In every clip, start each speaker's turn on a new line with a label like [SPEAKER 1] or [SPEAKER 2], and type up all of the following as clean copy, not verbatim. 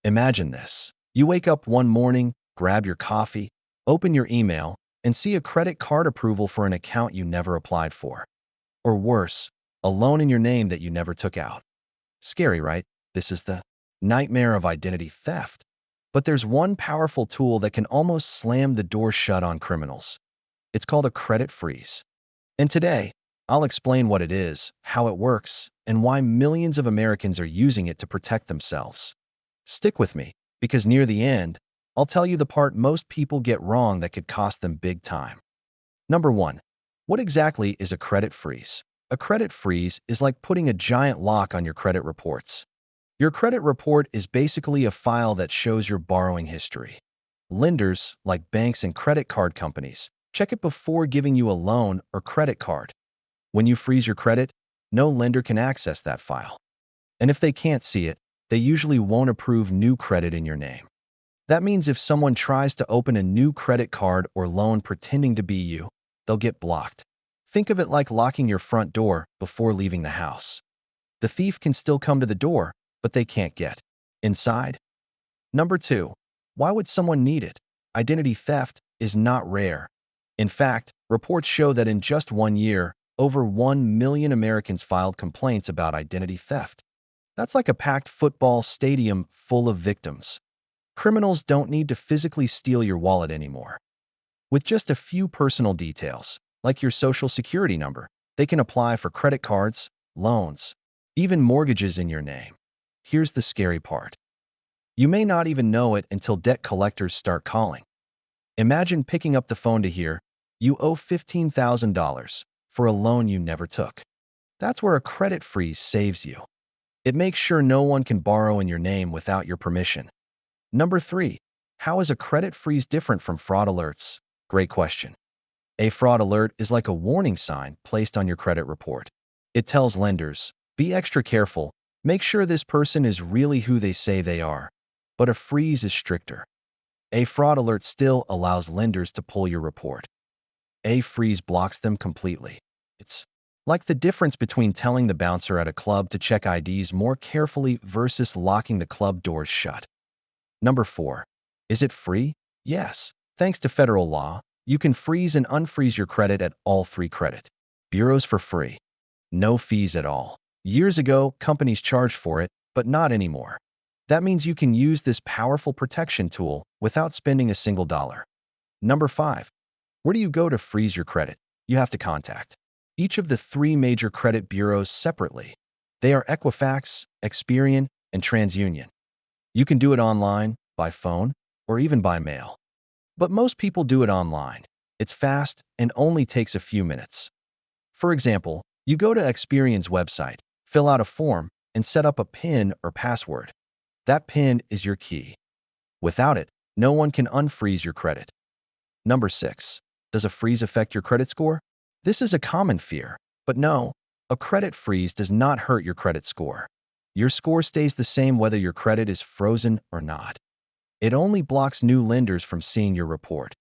[SPEAKER 1] Imagine this. You wake up one morning, grab your coffee, open your email, and see a credit card approval for an account you never applied for. Or worse, a loan in your name that you never took out. Scary, right? This is the nightmare of identity theft. But there's one powerful tool that can almost slam the door shut on criminals. It's called a credit freeze. And today, I'll explain what it is, how it works, and why millions of Americans are using it to protect themselves. Stick with me, because near the end, I'll tell you the part most people get wrong that could cost them big time. Number 1. What exactly is a credit freeze? A credit freeze is like putting a giant lock on your credit reports. Your credit report is basically a file that shows your borrowing history. Lenders, like banks and credit card companies, check it before giving you a loan or credit card. When you freeze your credit, no lender can access that file. And if they can't see it, they usually won't approve new credit in your name. That means if someone tries to open a new credit card or loan pretending to be you, they'll get blocked. Think of it like locking your front door before leaving the house. The thief can still come to the door, but they can't get inside. Number 2. Why would someone need it? Identity theft is not rare. In fact, reports show that in just 1 year, over 1 million Americans filed complaints about identity theft. That's like a packed football stadium full of victims. Criminals don't need to physically steal your wallet anymore. With just a few personal details, like your social security number, they can apply for credit cards, loans, even mortgages in your name. Here's the scary part. You may not even know it until debt collectors start calling. Imagine picking up the phone to hear, you owe $15,000 for a loan you never took. That's where a credit freeze saves you. It makes sure no one can borrow in your name without your permission. Number 3. How is a credit freeze different from fraud alerts? Great question. A fraud alert is like a warning sign placed on your credit report. It tells lenders, be extra careful, make sure this person is really who they say they are. But a freeze is stricter. A fraud alert still allows lenders to pull your report. A freeze blocks them completely. It's like the difference between telling the bouncer at a club to check IDs more carefully versus locking the club doors shut. Number 4. Is it free? Yes. Thanks to federal law, you can freeze and unfreeze your credit at all 3 credit bureaus for free. No fees at all. Years ago, companies charged for it, but not anymore. That means you can use this powerful protection tool without spending a single dollar. Number 5. Where do you go to freeze your credit? You have to contact each of the 3 major credit bureaus separately. They are Equifax, Experian, and TransUnion. You can do it online, by phone, or even by mail. But most people do it online. It's fast and only takes a few minutes. For example, you go to Experian's website, fill out a form, and set up a PIN or password. That PIN is your key. Without it, no one can unfreeze your credit. Number 6. Does a freeze affect your credit score? This is a common fear, but no, a credit freeze does not hurt your credit score. Your score stays the same whether your credit is frozen or not. It only blocks new lenders from seeing your report.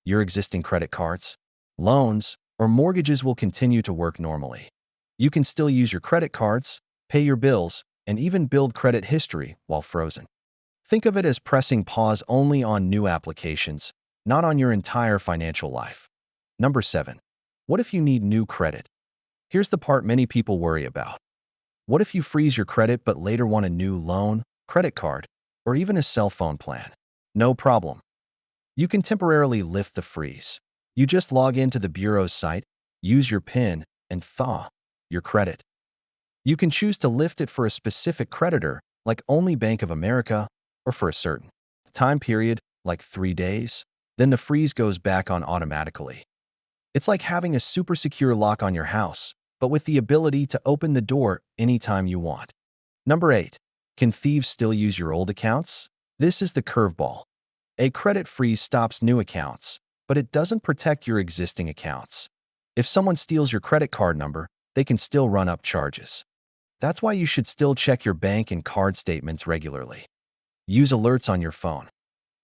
[SPEAKER 1] Your existing credit cards, loans, or mortgages will continue to work normally. You can still use your credit cards, pay your bills, and even build credit history while frozen. Think of it as pressing pause only on new applications, not on your entire financial life. Number 7. What if you need new credit? Here's the part many people worry about. What if you freeze your credit but later want a new loan, credit card, or even a cell phone plan? No problem. You can temporarily lift the freeze. You just log into the bureau's site, use your PIN, and thaw your credit. You can choose to lift it for a specific creditor, like only Bank of America, or for a certain time period, like 3 days. Then the freeze goes back on automatically. It's like having a super secure lock on your house, but with the ability to open the door anytime you want. Number 8. Can thieves still use your old accounts? This is the curveball. A credit freeze stops new accounts, but it doesn't protect your existing accounts. If someone steals your credit card number, they can still run up charges. That's why you should still check your bank and card statements regularly. Use alerts on your phone.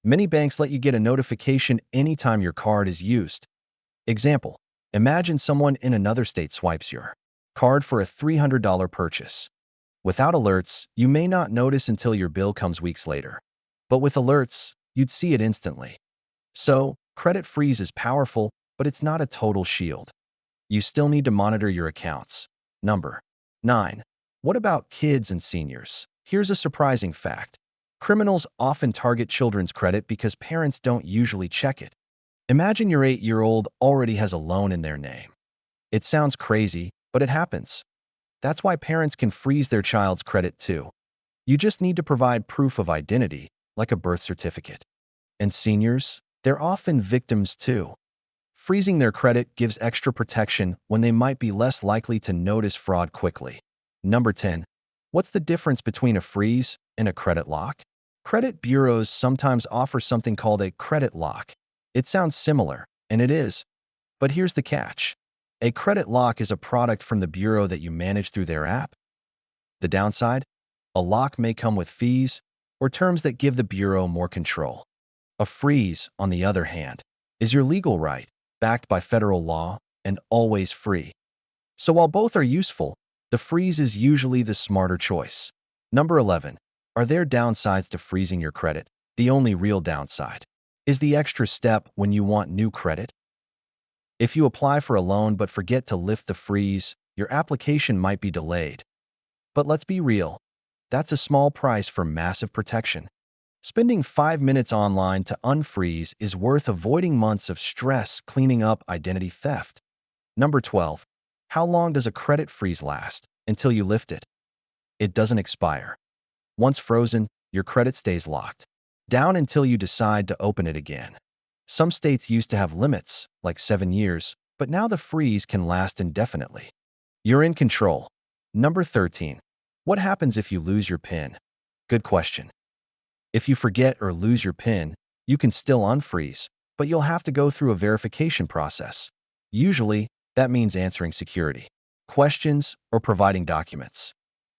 [SPEAKER 1] Many banks let you get a notification anytime your card is used. Example, imagine someone in another state swipes your card for a $300 purchase. Without alerts, you may not notice until your bill comes weeks later. But with alerts, you'd see it instantly. So, credit freeze is powerful, but it's not a total shield. You still need to monitor your accounts. Number 9. What about kids and seniors? Here's a surprising fact. Criminals often target children's credit because parents don't usually check it. Imagine your 8-year-old already has a loan in their name. It sounds crazy, but it happens. That's why parents can freeze their child's credit too. You just need to provide proof of identity, like a birth certificate. And seniors, they're often victims too. Freezing their credit gives extra protection when they might be less likely to notice fraud quickly. Number 10. What's the difference between a freeze and a credit lock? Credit bureaus sometimes offer something called a credit lock. It sounds similar, and it is. But here's the catch. A credit lock is a product from the bureau that you manage through their app. The downside? A lock may come with fees or terms that give the bureau more control. A freeze, on the other hand, is your legal right, backed by federal law, and always free. So while both are useful, the freeze is usually the smarter choice. Number 11. Are there downsides to freezing your credit? The only real downside is the extra step when you want new credit. If you apply for a loan but forget to lift the freeze, your application might be delayed. But let's be real. That's a small price for massive protection. Spending 5 minutes online to unfreeze is worth avoiding months of stress cleaning up identity theft. Number 12. How long does a credit freeze last until you lift it? It doesn't expire. Once frozen, your credit stays locked down until you decide to open it again. Some states used to have limits, like 7 years, but now the freeze can last indefinitely. You're in control. Number 13. What happens if you lose your PIN? Good question. If you forget or lose your PIN, you can still unfreeze, but you'll have to go through a verification process. Usually, that means answering security questions or providing documents.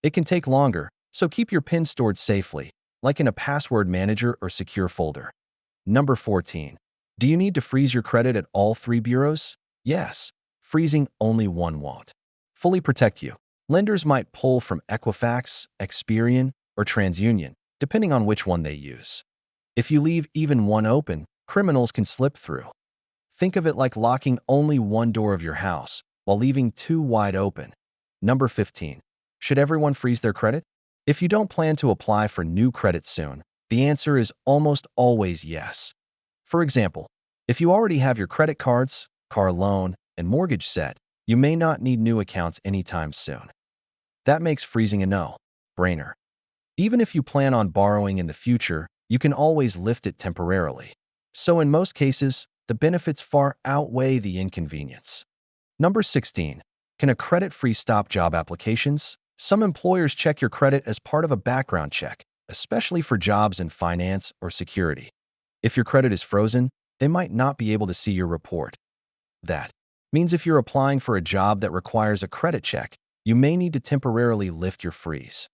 [SPEAKER 1] It can take longer, so keep your PIN stored safely, like in a password manager or secure folder. Number 14. Do you need to freeze your credit at all 3 bureaus? Yes. Freezing only one won't fully protect you. Lenders might pull from Equifax, Experian, or TransUnion, depending on which one they use. If you leave even one open, criminals can slip through. Think of it like locking only one door of your house while leaving 2 wide open. Number 15. Should everyone freeze their credit? If you don't plan to apply for new credit soon, the answer is almost always yes. For example, if you already have your credit cards, car loan, and mortgage set, you may not need new accounts anytime soon. That makes freezing a no-brainer. Even if you plan on borrowing in the future, you can always lift it temporarily. So in most cases, the benefits far outweigh the inconvenience. Number 16. Can a credit freeze stop job applications? Some employers check your credit as part of a background check, especially for jobs in finance or security. If your credit is frozen, they might not be able to see your report. That means if you're applying for a job that requires a credit check, you may need to temporarily lift your freeze.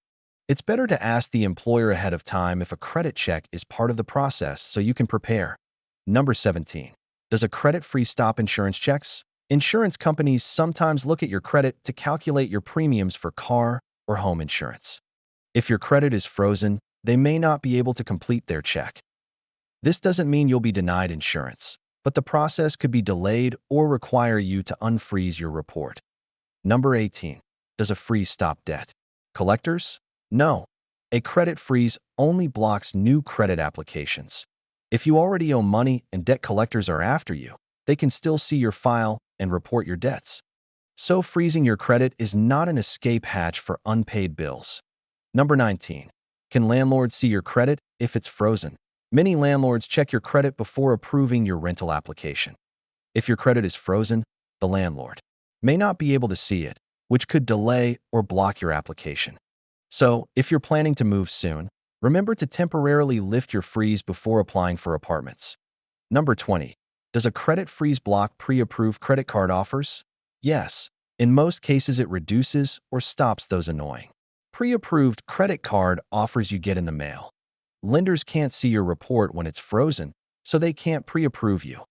[SPEAKER 1] It's better to ask the employer ahead of time if a credit check is part of the process so you can prepare. Number 17. Does a credit freeze stop insurance checks? Insurance companies sometimes look at your credit to calculate your premiums for car or home insurance. If your credit is frozen, they may not be able to complete their check. This doesn't mean you'll be denied insurance, but the process could be delayed or require you to unfreeze your report. Number 18. Does a freeze stop debt collectors? No. A credit freeze only blocks new credit applications. If you already owe money and debt collectors are after you, they can still see your file and report your debts. So freezing your credit is not an escape hatch for unpaid bills. Number 19. Can landlords see your credit if it's frozen? Many landlords check your credit before approving your rental application. If your credit is frozen, the landlord may not be able to see it, which could delay or block your application. So, if you're planning to move soon, remember to temporarily lift your freeze before applying for apartments. Number 20. Does a credit freeze block pre-approved credit card offers? Yes. In most cases, it reduces or stops those annoying pre-approved credit card offers you get in the mail. Lenders can't see your report when it's frozen, so they can't pre-approve you.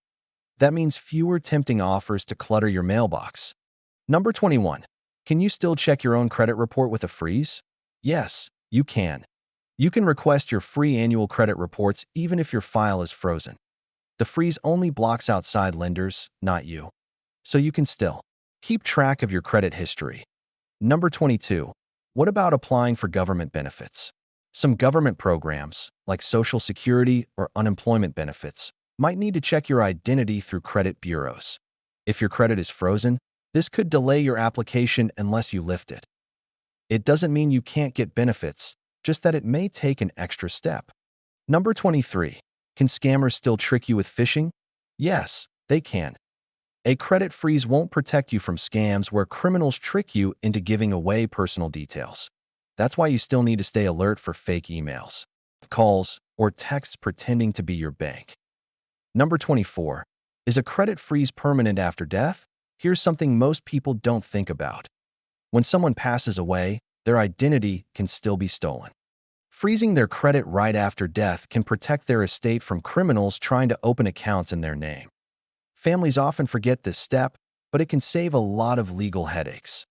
[SPEAKER 1] That means fewer tempting offers to clutter your mailbox. Number 21. Can you still check your own credit report with a freeze? Yes, you can. You can request your free annual credit reports even if your file is frozen. The freeze only blocks outside lenders, not you. So you can still keep track of your credit history. Number 22. What about applying for government benefits? Some government programs, like Social Security or unemployment benefits, might need to check your identity through credit bureaus. If your credit is frozen, this could delay your application unless you lift it. It doesn't mean you can't get benefits, just that it may take an extra step. Number 23. Can scammers still trick you with phishing? Yes, they can. A credit freeze won't protect you from scams where criminals trick you into giving away personal details. That's why you still need to stay alert for fake emails, calls, or texts pretending to be your bank. Number 24. Is a credit freeze permanent after death? Here's something most people don't think about. When someone passes away, their identity can still be stolen. Freezing their credit right after death can protect their estate from criminals trying to open accounts in their name. Families often forget this step, but it can save a lot of legal headaches.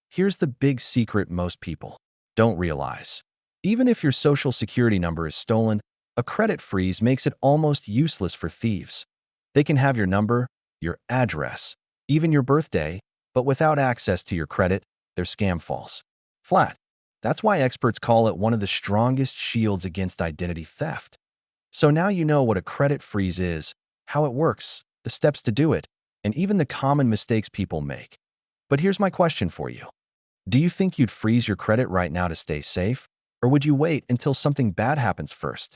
[SPEAKER 1] Here's the big secret most people don't realize. Even if your social security number is stolen, a credit freeze makes it almost useless for thieves. They can have your number, your address, even your birthday, but without access to your credit, their scam falls flat. That's why experts call it one of the strongest shields against identity theft. So now you know what a credit freeze is, how it works, the steps to do it, and even the common mistakes people make. But here's my question for you. Do you think you'd freeze your credit right now to stay safe? Or would you wait until something bad happens first?